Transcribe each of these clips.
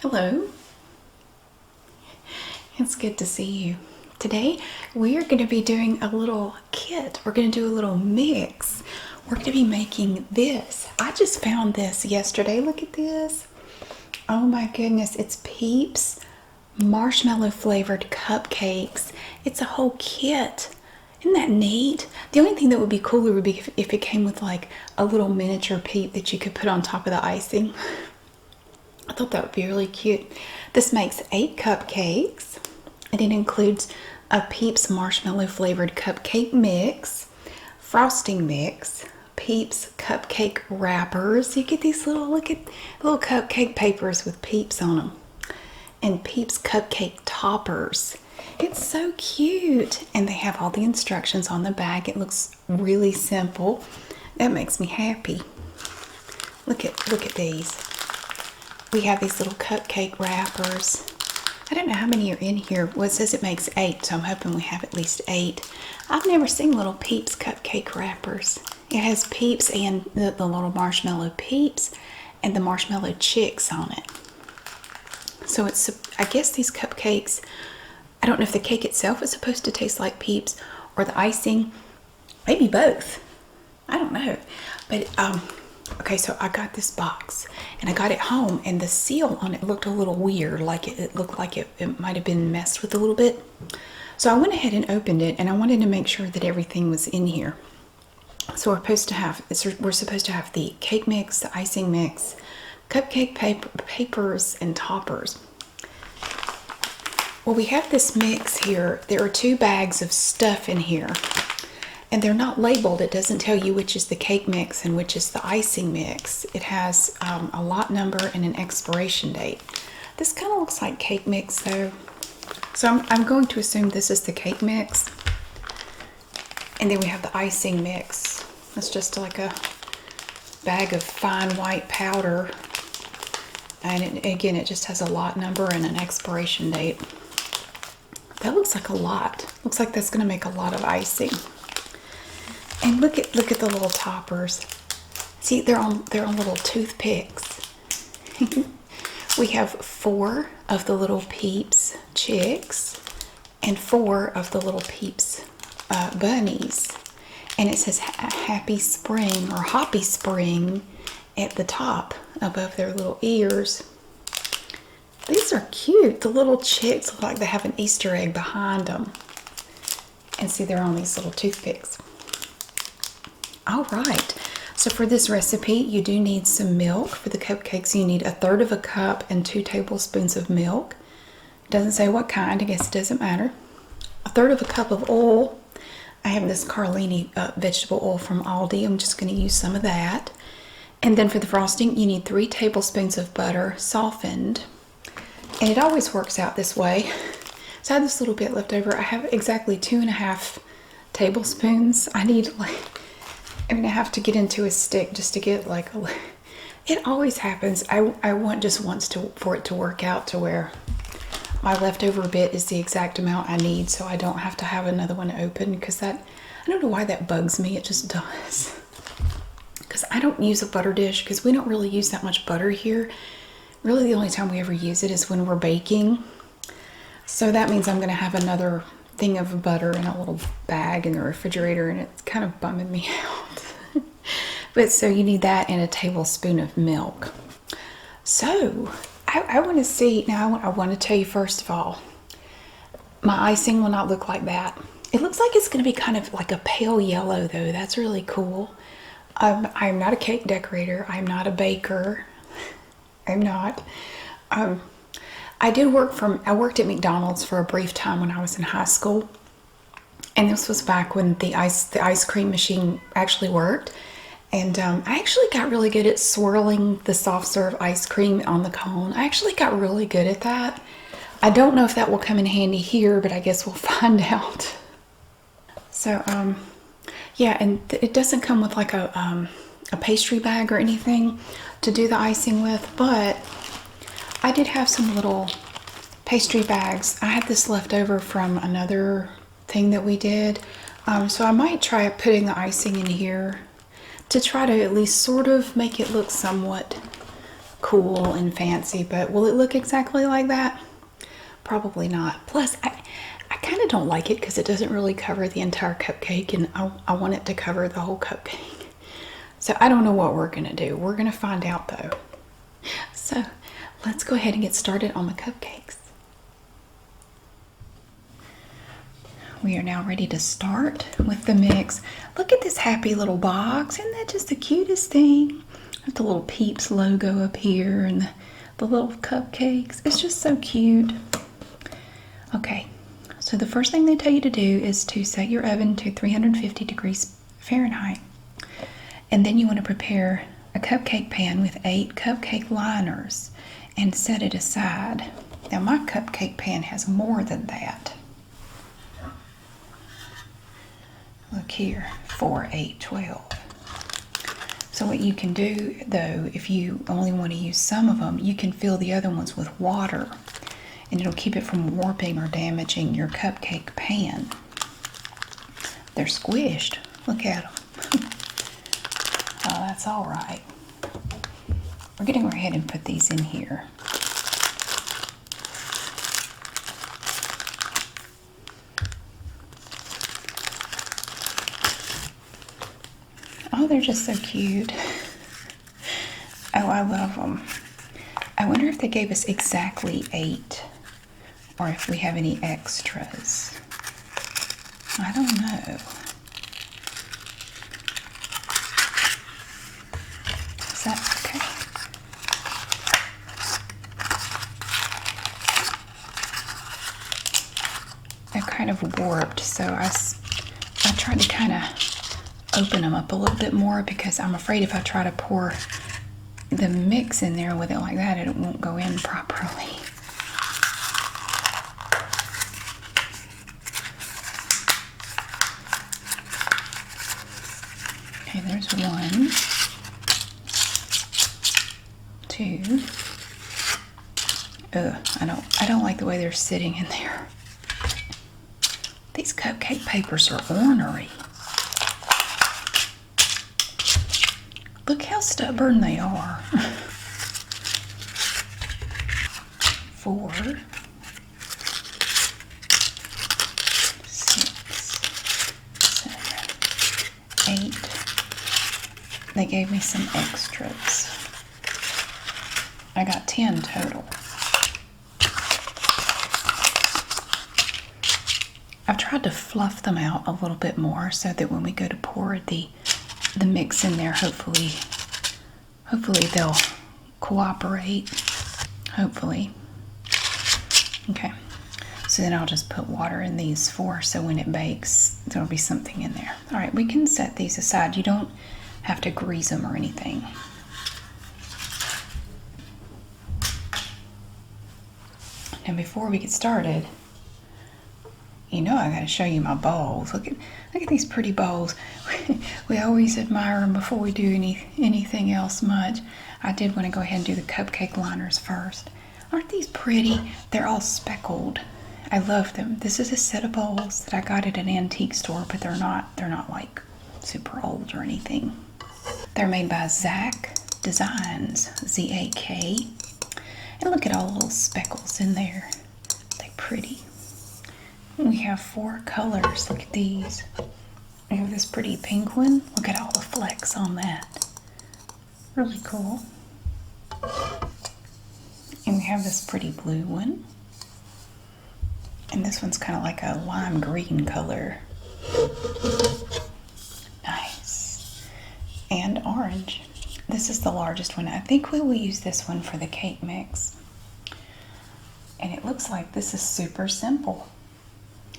Hello. It's good to see you. Today we are going to be doing a little kit. We're going to do a little mix. We're going to be making this. I just found this yesterday. Look at this. Oh my goodness. It's Peeps marshmallow flavored cupcakes. It's a whole kit. Isn't that neat? The only thing that would be cooler would be if it came with like a little miniature Peep that you could put on top of the icing. I thought that would be really cute. This makes 8 cupcakes, and it includes a Peeps marshmallow flavored cupcake mix, frosting mix, Peeps cupcake wrappers. You get these look at little cupcake papers with Peeps on them, and Peeps cupcake toppers. It's so cute, and they have all the instructions on the back. It looks really simple. That makes me happy. Look at these. We have these little cupcake wrappers. I don't know how many are in here. Well, it says it makes 8, so I'm hoping we have at least 8. I've never seen little Peeps cupcake wrappers. It has Peeps and the little marshmallow Peeps and the marshmallow chicks on it. So I guess these cupcakes, I don't know if the cake itself is supposed to taste like Peeps or the icing. Maybe both. I don't know. But okay, so I got this box and I got it home, and the seal on it looked a little weird, like it looked like it might have been messed with a little bit. So I went ahead and opened it, and I wanted to make sure that everything was in here. So we're supposed to have the cake mix, the icing mix, cupcake papers, and toppers. Well, we have this mix here. There are 2 bags of stuff in here. And they're not labeled. It doesn't tell you which is the cake mix and which is the icing mix. It has a lot number and an expiration date. This kind of looks like cake mix though. So I'm going to assume this is the cake mix. And then we have the icing mix. It's just like a bag of fine white powder. And again, it just has a lot number and an expiration date. That looks like a lot. Looks like that's going to make a lot of icing. And look at the little toppers. See, they're on little toothpicks. We have 4 of the little Peeps chicks and 4 of the little Peeps bunnies. And it says Happy Spring or Hoppy Spring at the top above their little ears. These are cute. The little chicks look like they have an Easter egg behind them. And see, they're on these little toothpicks. All right, so for this recipe, you do need some milk. For the cupcakes, you need 1/3 cup and 2 tablespoons of milk. It doesn't say what kind. I guess it doesn't matter. 1/3 cup of oil. I have this Carlini vegetable oil from Aldi. I'm just going to use some of that. And then for the frosting, you need 3 tablespoons of butter, softened. And it always works out this way. So I had this little bit left over. I have exactly 2.5 tablespoons. I'm going to have to get into a stick just to get like a... It always happens. I want just once for it to work out to where my leftover bit is the exact amount I need, so I don't have to have another one open, because I don't know why that bugs me. It just does. Because I don't use a butter dish, because we don't really use that much butter here. Really, the only time we ever use it is when we're baking. So that means I'm going to have another thing of butter in a little bag in the refrigerator, and it's kind of bumming me out. But so you need that and a tablespoon of milk. So I want to see now. I want to tell you first of all, my icing will not look like that. It looks like it's going to be kind of like a pale yellow though. That's really cool. I'm not a cake decorator. I'm not a baker. I'm not. I worked at McDonald's for a brief time when I was in high school. And this was back when the ice cream machine actually worked. And I actually got really good at swirling the soft serve ice cream on the cone. I actually got really good at that. I don't know if that will come in handy here, but I guess we'll find out. So, yeah, and it doesn't come with like a pastry bag or anything to do the icing with, but I did have some little pastry bags. I had this left over from another thing that we did. So I might try putting the icing in here to try to at least sort of make it look somewhat cool and fancy, but will it look exactly like that? Probably not. Plus, I kind of don't like it because it doesn't really cover the entire cupcake, and I want it to cover the whole cupcake. So I don't know what we're going to do. We're going to find out though. So let's go ahead and get started on the cupcakes. We are now ready to start with the mix. Look at this happy little box. Isn't that just the cutest thing? With the little Peeps logo up here and the little cupcakes. It's just so cute. Okay, so the first thing they tell you to do is to set your oven to 350 degrees Fahrenheit. And then you want to prepare a cupcake pan with 8 cupcake liners and set it aside. Now my cupcake pan has more than that. Look here, 4, 8, 12. So what you can do though, if you only want to use some of them, you can fill the other ones with water and it'll keep it from warping or damaging your cupcake pan. They're squished. Look at them. Oh, that's all right. We're going to go ahead and put these in here. Oh, they're just so cute. Oh, I love them. I wonder if they gave us exactly 8 or if we have any extras. I don't know. Is that okay? They're kind of warped, so I tried to kind of open them up a little bit more because I'm afraid if I try to pour the mix in there with it like that, it won't go in properly. Okay, there's 1, 2. Ugh, I don't like the way they're sitting in there. These cupcake papers are ornery. Look how stubborn they are. 4, 6, 7, 8. They gave me some extras. I got 10 total. I've tried to fluff them out a little bit more so that when we go to pour the mix in there, hopefully they'll cooperate. Hopefully. Okay. So then I'll just put water in these 4 so when it bakes, there'll be something in there. All right, we can set these aside. You don't have to grease them or anything. Now before we get started, you know I gotta show you my bowls. Look at these pretty bowls. We always admire them before we do anything else much. I did want to go ahead and do the cupcake liners first. Aren't these pretty? They're all speckled. I love them. This is a set of bowls that I got at an antique store, but they're not like super old or anything. They're made by Zak Designs, Z-A-K. And look at all the little speckles in there. They're pretty. We have 4 colors. Look at these. We have this pretty pink one. Look at all the flecks on that. Really cool. And we have this pretty blue one. And this one's kind of like a lime green color. Nice. And orange. This is the largest one. I think we will use this one for the cake mix. And it looks like this is super simple.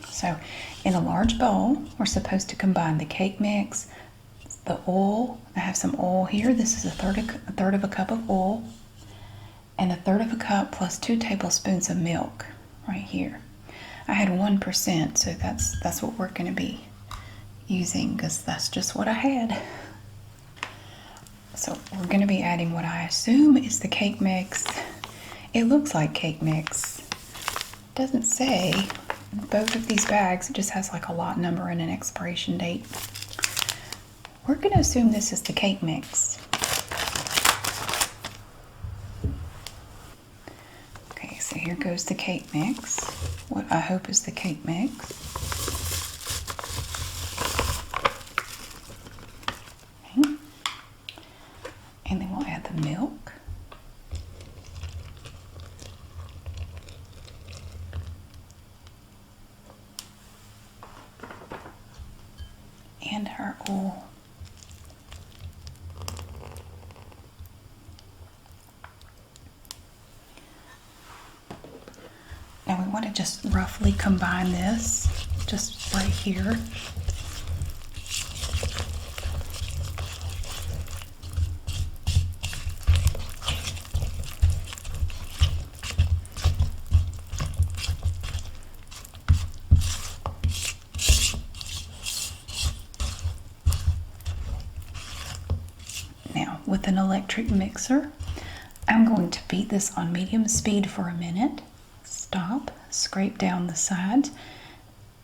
So in a large bowl, we're supposed to combine the cake mix, the oil. I have some oil here. This is a third of a cup of oil, and a third of a cup plus 2 tablespoons of milk right here. I had 1%, so that's what we're going to be using because that's just what I had. So we're going to be adding what I assume is the cake mix. It looks like cake mix. It doesn't say. Both of these bags, it just has like a lot number and an expiration date. We're going to assume this is the cake mix. So here goes the cake mix. What I hope is the cake mix. Okay. And then we'll add the milk. And our oil. Now we want to just roughly combine this, just right here. Now, with an electric mixer, I'm going to beat this on medium speed for a minute. Stop, scrape down the sides,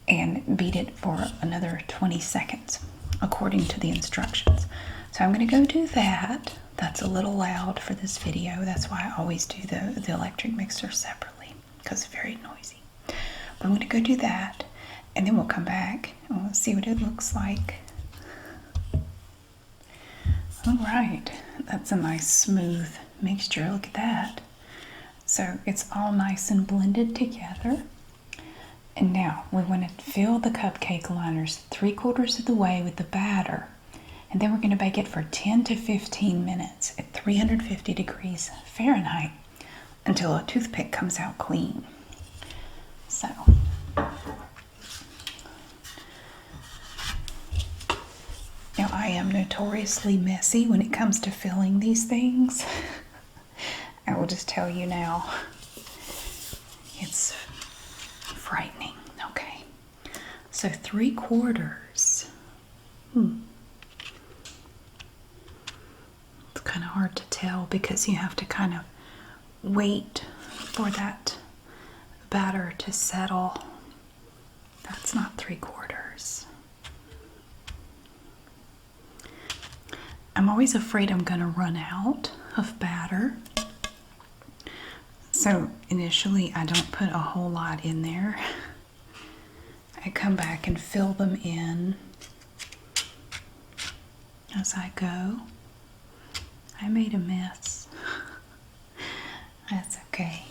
and beat it for another 20 seconds, according to the instructions. So I'm going to go do that. That's a little loud for this video. That's why I always do the electric mixer separately, because it's very noisy. But I'm going to go do that, and then we'll come back and we'll see what it looks like. All right, that's a nice smooth mixture. Look at that. So it's all nice and blended together. And now we want to fill the cupcake liners 3/4 of the way with the batter. And then we're going to bake it for 10 to 15 minutes at 350 degrees Fahrenheit until a toothpick comes out clean. So now I am notoriously messy when it comes to filling these things. I will just tell you now, it's frightening. Okay, so 3/4. It's kind of hard to tell because you have to kind of wait for that batter to settle. That's not 3/4. I'm always afraid I'm going to run out of batter. So initially I don't put a whole lot in there. I come back and fill them in as I go. I made a mess. That's okay.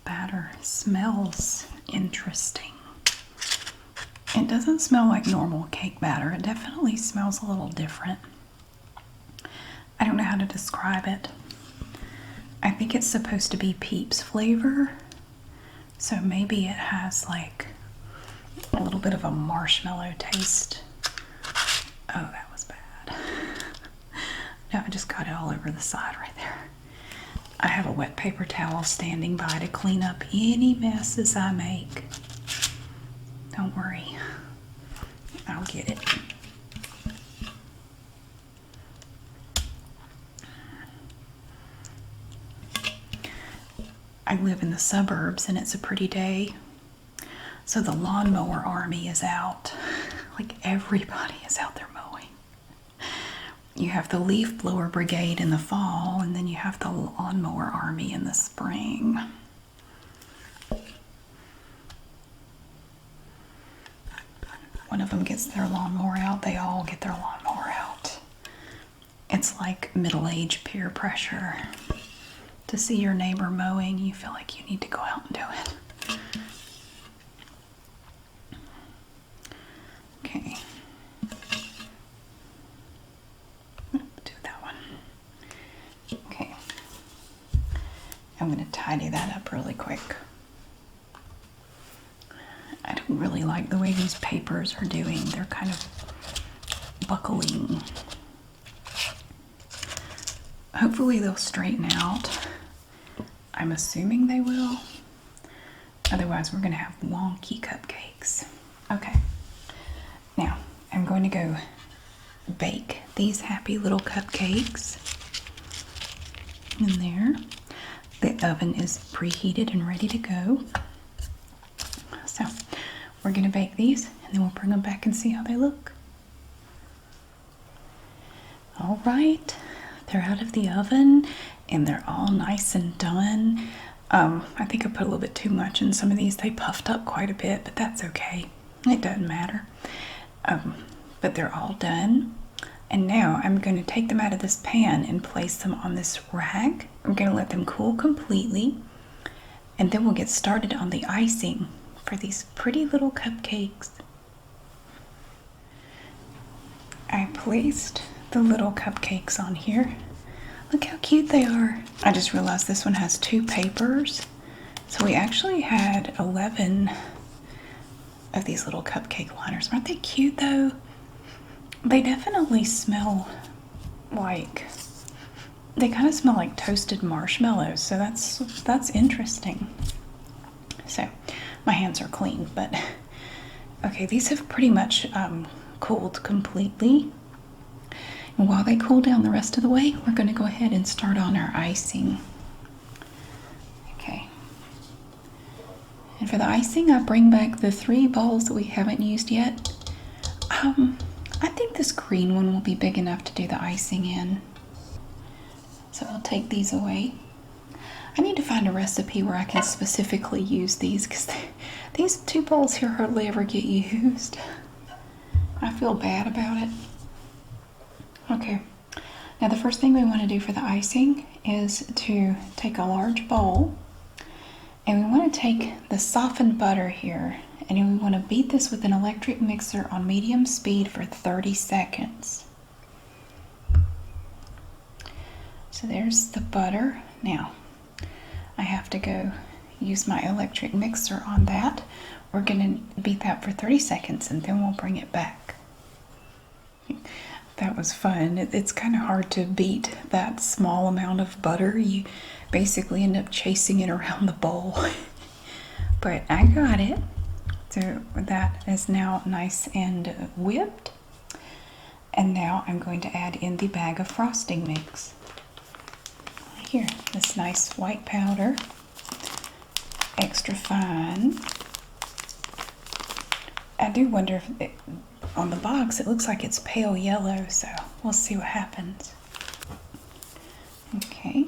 Batter smells interesting. It doesn't smell like normal cake batter. It definitely smells a little different. I don't know how to describe it. I think it's supposed to be Peeps flavor. So maybe it has like a little bit of a marshmallow taste. Oh, that was bad. No, I just got it all over the side right there. I have a wet paper towel standing by to clean up any messes I make. Don't worry, I'll get it. I live in the suburbs and it's a pretty day, so the lawnmower army is out. Like everybody is out there mowing. You have the leaf blower brigade in the fall, and then you have the lawnmower army in the spring. One of them gets their lawnmower out, they all get their lawnmower out. It's like middle-aged peer pressure. To see your neighbor mowing, you feel like you need to go out and do it. Okay. Do that one. Okay. I'm going to tidy that up really quick. I don't really like the way these papers are doing. They're kind of buckling. Hopefully they'll straighten out. I'm assuming they will. Otherwise we're going to have wonky cupcakes. Okay. Now I'm going to go bake these happy little cupcakes in there. The oven is preheated and ready to go. So we're going to bake these and then we'll bring them back and see how they look. All right, they're out of the oven and they're all nice and done. I think I put a little bit too much in some of these. They puffed up quite a bit, but that's okay. It doesn't matter. But they're all done. And now I'm going to take them out of this pan and place them on this rack. I'm going to let them cool completely. And then we'll get started on the icing for these pretty little cupcakes. I placed the little cupcakes on here. Look how cute they are. I just realized this one has 2 papers. So we actually had 11 of these little cupcake liners. Aren't they cute though? They definitely smell like, they kind of smell like toasted marshmallows. So that's interesting. So my hands are clean, but okay, these have pretty much cooled completely. And while they cool down the rest of the way, we're going to go ahead and start on our icing. Okay. And for the icing, I bring back the 3 balls that we haven't used yet. I think this green one will be big enough to do the icing in. So I'll take these away. I need to find a recipe where I can specifically use these because these 2 bowls here hardly ever get used. I feel bad about it. Okay, now the first thing we want to do for the icing is to take a large bowl and we want to take the softened butter here and we want to beat this with an electric mixer on medium speed for 30 seconds. So there's the butter. Now I have to go use my electric mixer on that. We're going to beat that for 30 seconds and then we'll bring it back. That was fun. It's kind of hard to beat that small amount of butter. You basically end up chasing it around the bowl. But I got it. So that is now nice and whipped. And now I'm going to add in the bag of frosting mix. Here, this nice white powder. Extra fine. I do wonder if on the box it looks like it's pale yellow, so we'll see what happens. Okay.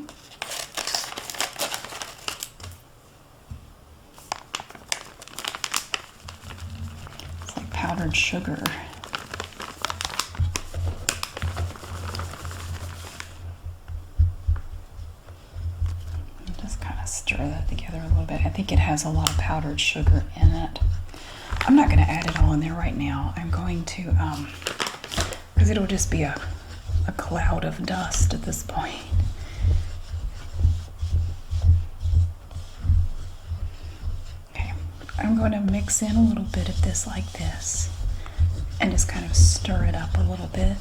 It's like powdered sugar. Just kind of stir that together a little bit. I think it has a lot of powdered sugar in it. I'm not going to add it all in there right now. I'm going to, because it'll just be a cloud of dust at this point. Okay, I'm going to mix in a little bit of this like this and just kind of stir it up a little bit.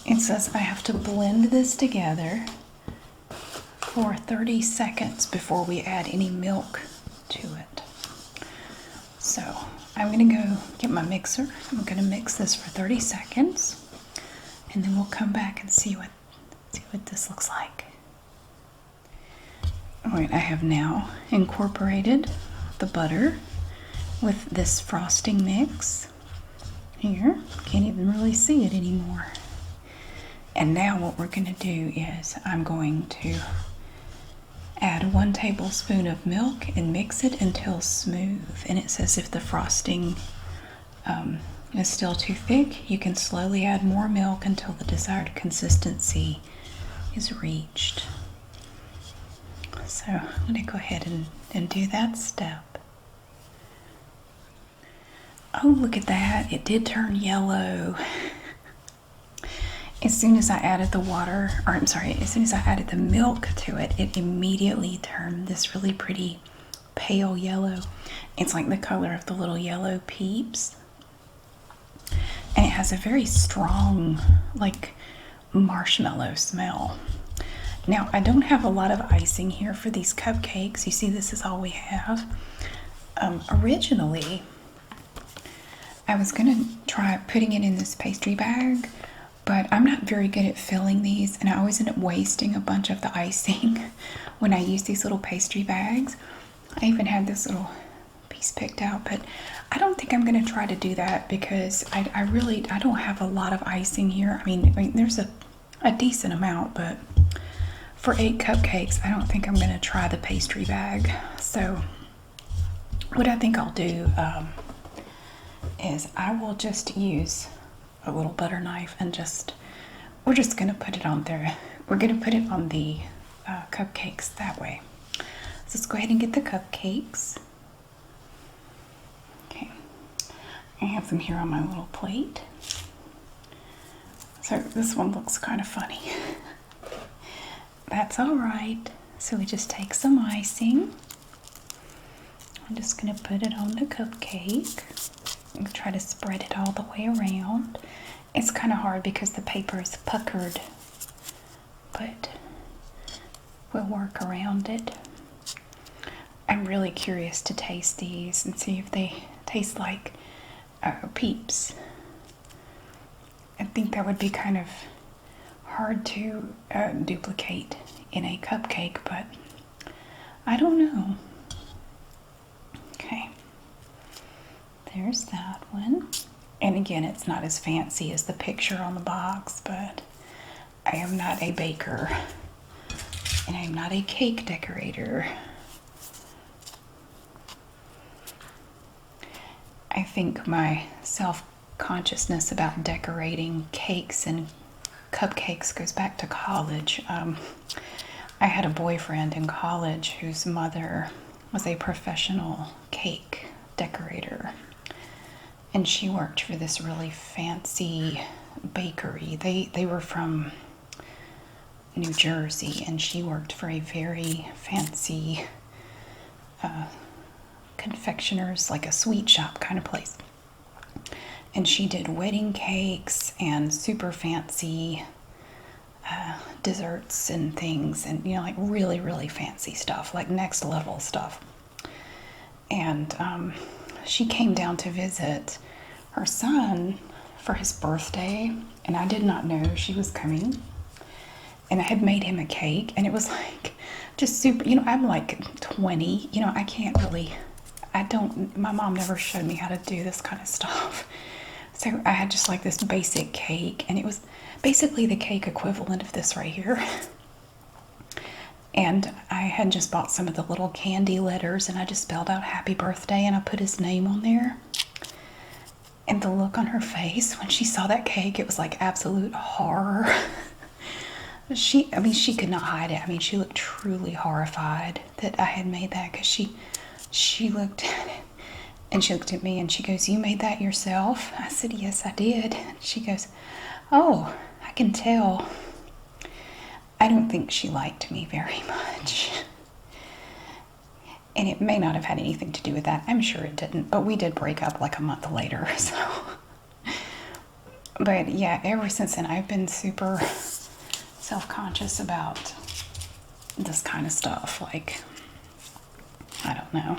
It says I have to blend this together for 30 seconds before we add any milk to it. So I'm going to go get my mixer. I'm going to mix this for 30 seconds and then we'll come back and see what this looks like. Alright, I have now incorporated the butter with this frosting mix. Here, can't even really see it anymore. And now what we're going to do is I'm going to add 1 tablespoon of milk and mix it until smooth. And it says if the frosting is still too thick, you can slowly add more milk until the desired consistency is reached. So I'm going to go ahead and do that step. Oh, look at that. It did turn yellow. As soon as I added the water, or I'm sorry, as soon as I added the milk to it, it immediately turned this really pretty pale yellow. It's like the color of the little yellow Peeps. And it has a very strong, like, marshmallow smell. Now, I don't have a lot of icing here for these cupcakes. You see, this is all we have. Originally, I was going to try putting it in this pastry bag, but I'm not very good at filling these, and I always end up wasting a bunch of the icing when I use these little pastry bags. I even had this little piece picked out, but I don't think I'm going to try to do that because I don't have a lot of icing here. I mean there's a decent amount, but for 8 cupcakes, I don't think I'm going to try the pastry bag. So what I think I'll do is I will just use a little butter knife and we're just going to put it on there. We're going to put it on the cupcakes that way. So let's go ahead and get the cupcakes. Okay, I have them here on my little plate. So this one looks kind of funny. That's all right. So we just take some icing. I'm just going to put it on the cupcake and try to spread it all the way around. It's kind of hard because the paper is puckered, but we'll work around it. I'm really curious to taste these and see if they taste like Peeps. I think that would be kind of hard to duplicate in a cupcake, but I don't know. Okay, there's that one. And again, it's not as fancy as the picture on the box, but I am not a baker and I'm not a cake decorator. I think my self-consciousness about decorating cakes and cupcakes goes back to college. I had a boyfriend in college whose mother was a professional cake decorator, and she worked for this really fancy bakery. They were from New Jersey, and she worked for a very fancy confectioner's, like a sweet shop kind of place. And she did wedding cakes and super fancy desserts and things, and like really, really fancy stuff, like next level stuff. And she came down to visit her son for his birthday, and I did not know she was coming. And I had made him a cake, and it was like just super, I'm like 20, I can't really, my mom never showed me how to do this kind of stuff. So I had just like this basic cake, and it was basically the cake equivalent of this right here. And I had just bought some of the little candy letters, and I just spelled out happy birthday, and I put his name on there. And the look on her face when she saw that cake, it was like absolute horror. She could not hide it. She looked truly horrified that I had made that, because she looked at it, and she looked at me, and she goes, "You made that yourself?" I said, "Yes, I did." She goes, "Oh, I can tell." I don't think she liked me very much. And it may not have had anything to do with that. I'm sure it didn't, but we did break up like a month later, so. But yeah, ever since then, I've been super self-conscious about this kind of stuff. Like, I don't know.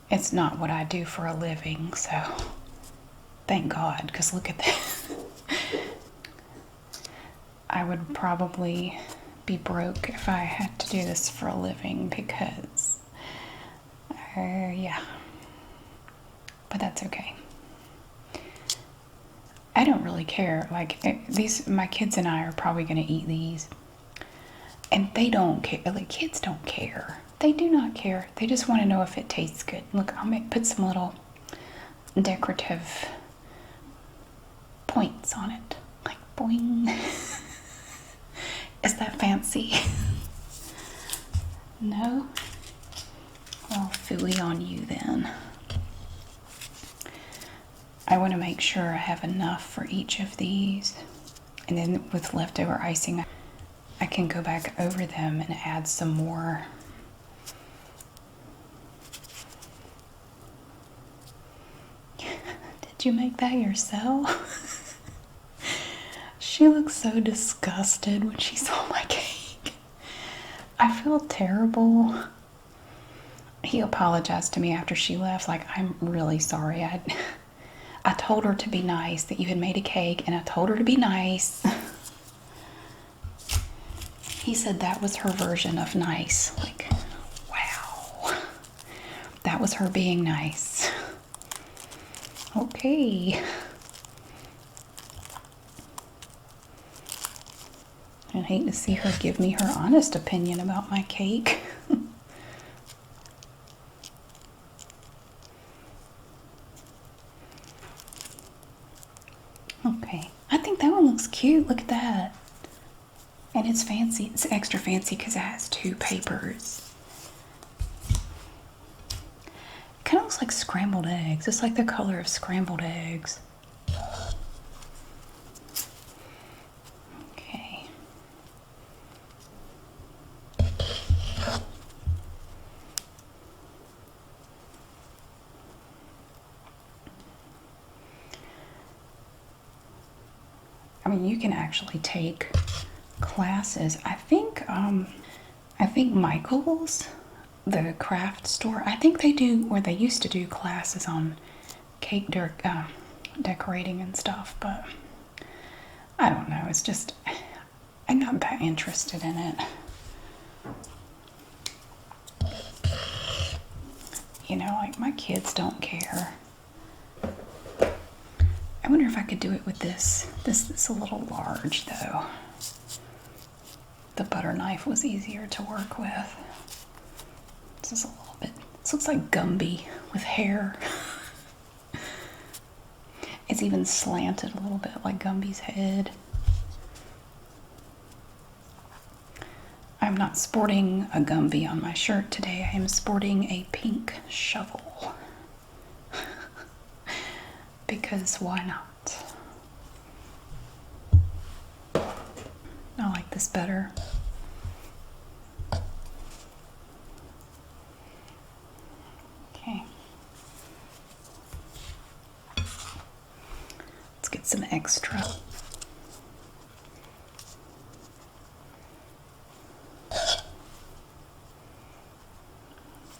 It's not what I do for a living, so thank God, because look at this. I would probably be broke if I had to do this for a living, because, yeah. But that's okay. I don't really care. Like, my kids and I are probably going to eat these. And they don't care. Like, kids don't care. They do not care. They just want to know if it tastes good. Look, I'll put some little decorative points on it. Like, boing. Is that fancy? No? Well, phooey on you then. I want to make sure I have enough for each of these. And then with leftover icing, I can go back over them and add some more. Did you make that yourself? She looks so disgusted when she saw my cake. I feel terrible. He apologized to me after she left, like, I'm really sorry. I told her to be nice, that you had made a cake, and I told her to be nice. He said that was her version of nice. Like, wow. That was her being nice. Okay. I'd hate to see her give me her honest opinion about my cake. Okay, I think that one looks cute. Look at that. And it's fancy. It's extra fancy because it has two papers. It kind of looks like scrambled eggs. It's like the color of scrambled eggs. Okay. I mean, you can actually take classes. I think Michael's, the craft store, I think they do, or they used to do classes on cake decorating and stuff, but I don't know. It's just, I'm not that interested in it. You know, like, my kids don't care. I wonder if I could do it with this. This is a little large, though. The butter knife was easier to work with. This is a little bit, this looks like Gumby with hair. It's even slanted a little bit like Gumby's head. I'm not sporting a Gumby on my shirt today. I am sporting a pink shovel. Because why not? I like this better. Okay. Let's get some extra.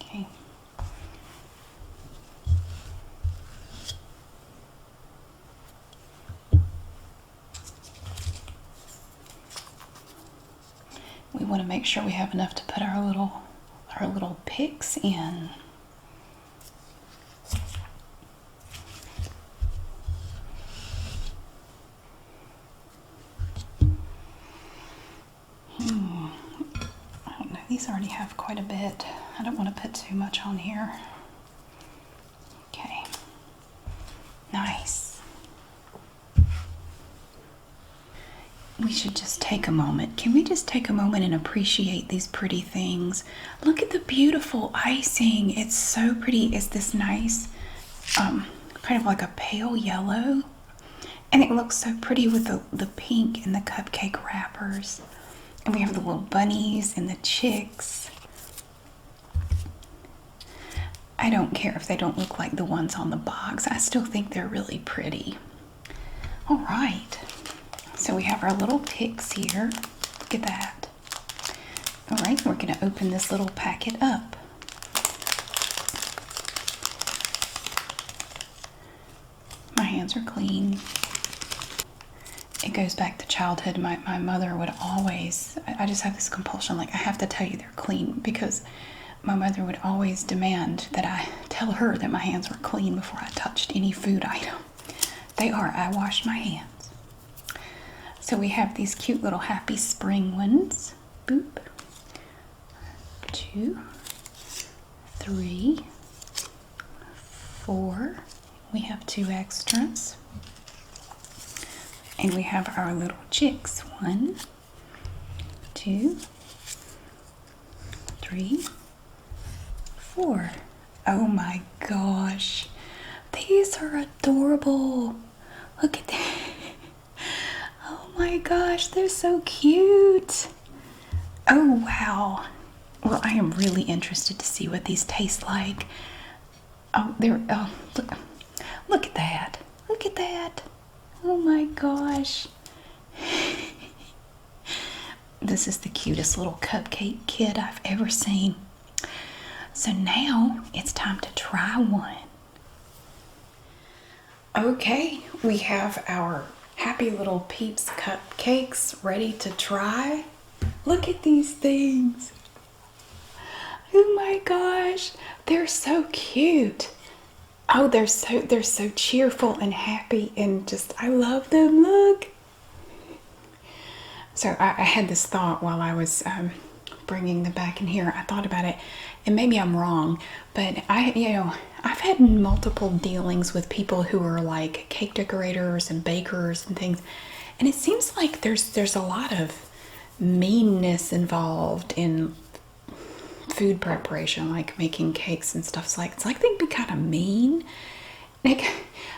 Okay. We want to make sure we have enough to put our little picks in. I don't know. These already have quite a bit. I don't want to put too much on here. Okay. Nice. We should just take a moment. Can we just take a moment and appreciate these pretty things? Look at the beautiful icing. It's so pretty. It's this nice, kind of like a pale yellow. And it looks so pretty with the pink and the cupcake wrappers. And we have the little bunnies and the chicks. I don't care if they don't look like the ones on the box. I still think they're really pretty. All right. So we have our little picks here. Look at that. All right, we're going to open this little packet up. My hands are clean. It goes back to childhood. My mother would always, I just have this compulsion, like, I have to tell you they're clean, because my mother would always demand that I tell her that my hands were clean before I touched any food item. They are. I washed my hands. So we have these cute little happy spring ones. Boop. 2, 3, 4. We have 2 extras. And we have our little chicks. 1, 2, 3, 4. Oh my gosh. These are adorable. Look at that. Oh my gosh, they're so cute. Oh wow. Well, I am really interested to see what these taste like. Oh, look at that. Look at that. Oh my gosh. This is the cutest little cupcake kid I've ever seen. So now it's time to try one. Okay, we have our happy little Peeps cupcakes ready to try. Look at these things. Oh my gosh, they're so cute. Oh, they're so cheerful and happy, and just I love them. Look. So I had this thought while I was bringing them back in here. I thought about it, and maybe I'm wrong, but I've had multiple dealings with people who are like cake decorators and bakers and things, and it seems like there's a lot of meanness involved in food preparation, like making cakes and stuff. It's like they'd be kind of mean. Like,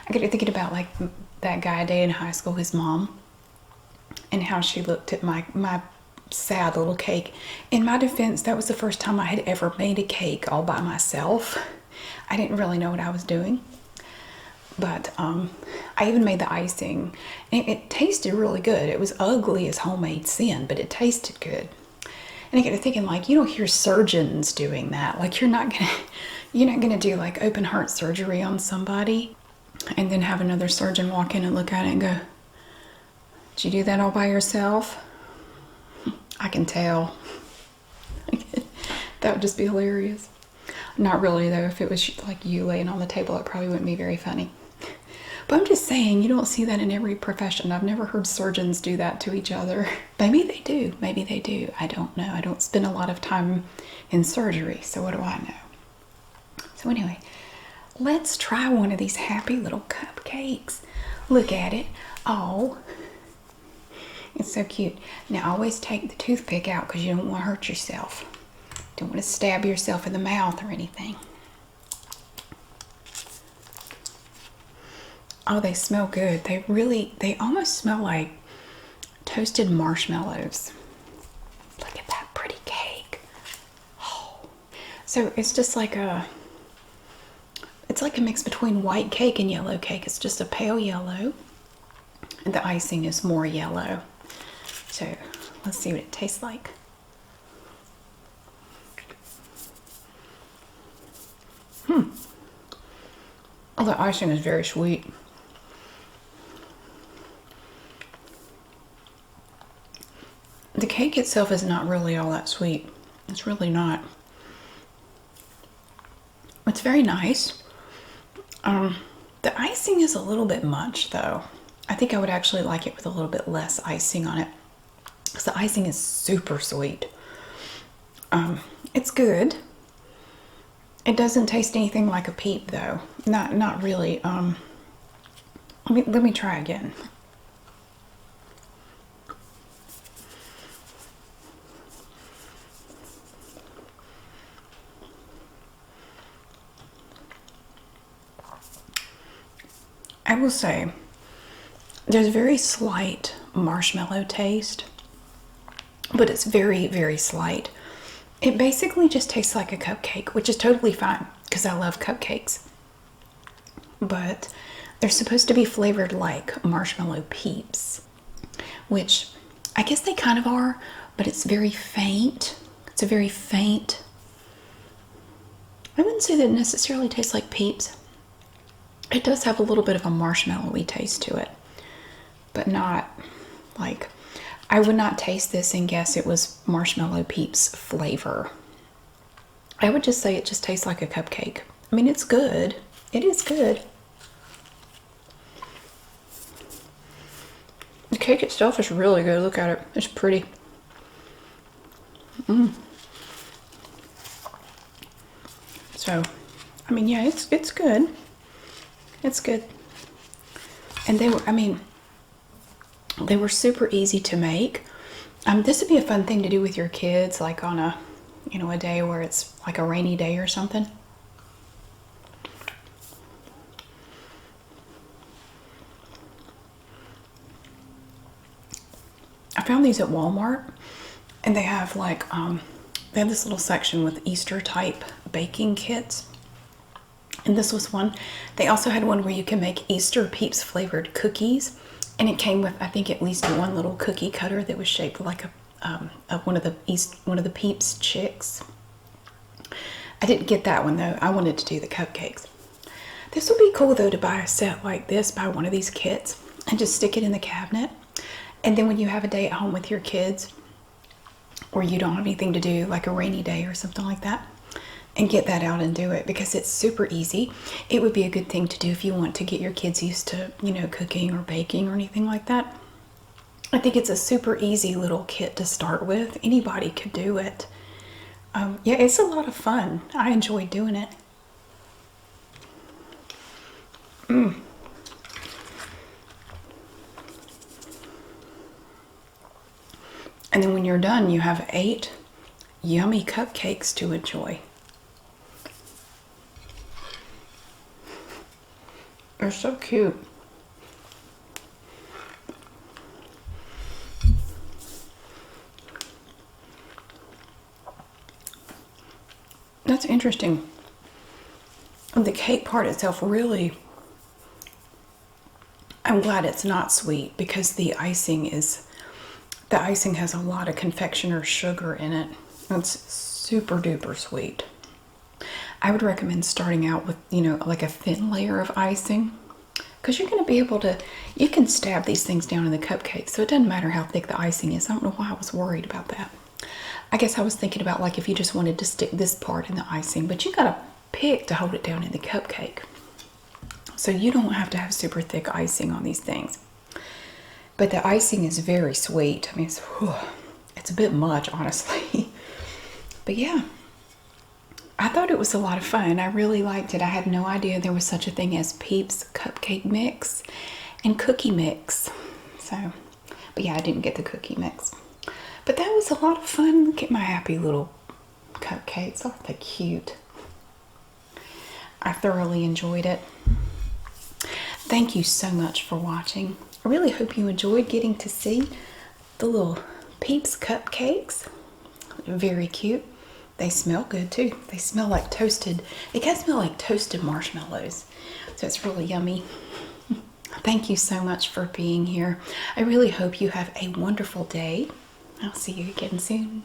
I get thinking about like that guy I dated in high school, his mom, and how she looked at my sad little cake. In my defense, that was the first time I had ever made a cake all by myself. I didn't really know what I was doing, but I even made the icing, and it tasted really good. It was ugly as homemade sin, but it tasted good. And I get thinking, like, you don't hear surgeons doing that. Like, you're not gonna do like open heart surgery on somebody and then have another surgeon walk in and look at it and go, "Did you do that all by yourself?" I can tell. That would just be hilarious. Not really though. If it was like you laying on the table, it probably wouldn't be very funny. But I'm just saying, you don't see that in every profession. I've never heard surgeons do that to each other. Maybe they do. Maybe they do. I don't know. I don't spend a lot of time in surgery, so what do I know? So anyway, let's try one of these happy little cupcakes. Look at it. Oh, it's so cute. Now always take the toothpick out because you don't want to hurt yourself. Don't want to stab yourself in the mouth or anything. Oh, they smell good. They almost smell like toasted marshmallows. Look at that pretty cake. Oh. So it's just like it's like a mix between white cake and yellow cake. It's just a pale yellow, and the icing is more yellow. So let's see what it tastes like. Oh, the icing is very sweet. The cake itself is not really all that sweet. It's really not. It's very nice. The icing is a little bit much though. I think I would actually like it with a little bit less icing on it, because the icing is super sweet. It's good. It doesn't taste anything like a Peep though. Not really. Let me try again. I will say there's a very slight marshmallow taste, but it's very, very slight. It basically just tastes like a cupcake, which is totally fine because I love cupcakes. But they're supposed to be flavored like marshmallow Peeps, which I guess they kind of are, but it's very faint. It's a very faint. I wouldn't say that it necessarily tastes like Peeps. It does have a little bit of a marshmallowy taste to it, but not like, I would not taste this and guess it was marshmallow Peeps flavor. I would just say it just tastes like a cupcake. I mean, it's good. It is good. The cake itself is really good. Look at it. It's pretty. So, I mean, yeah, it's good. It's good. And they were super easy to make. This would be a fun thing to do with your kids, like on a day where it's like a rainy day or something. found these at Walmart, and they have like they have this little section with Easter type baking kits, and this was one. They also had one where you can make Easter Peeps-Flavored cookies, and it came with, I think, at least one little cookie cutter that was shaped like one of the Peeps chicks. I didn't get that one though. I wanted to do the cupcakes. This would be cool though, to buy a set like this, buy one of these kits and just stick it in the cabinet. And then when you have a day at home with your kids, or you don't have anything to do, like a rainy day or something like that, and get that out and do it, because it's super easy. It would be a good thing to do if you want to get your kids used to, you know, cooking or baking or anything like that. I think it's a super easy little kit to start with. Anybody could do it. Yeah, it's a lot of fun. I enjoy doing it. And then when you're done, you have 8 yummy cupcakes to enjoy. They're so cute. That's interesting. The cake part itself, really, I'm glad it's not sweet, because the icing has a lot of confectioner sugar in it. It's super duper sweet. I would recommend starting out with, you know, like a thin layer of icing, because you're going to be able to, you can stab these things down in the cupcakes, so it doesn't matter how thick the icing is. I don't know why I was worried about that. I guess I was thinking about like if you just wanted to stick this part in the icing, but you got to pick to hold it down in the cupcake. So you don't have to have super thick icing on these things. But the icing is very sweet. I mean, it's a bit much, honestly. But yeah, I thought it was a lot of fun. I really liked it. I had no idea there was such a thing as Peeps cupcake mix and cookie mix. So, but yeah, I didn't get the cookie mix. But that was a lot of fun. Look at my happy little cupcakes. Aren't they cute? I thoroughly enjoyed it. Thank you so much for watching. I really hope you enjoyed getting to see the little Peeps cupcakes. Very cute. They smell good too. They smell like toasted. They kind of smell like toasted marshmallows. So it's really yummy. Thank you so much for being here. I really hope you have a wonderful day. I'll see you again soon.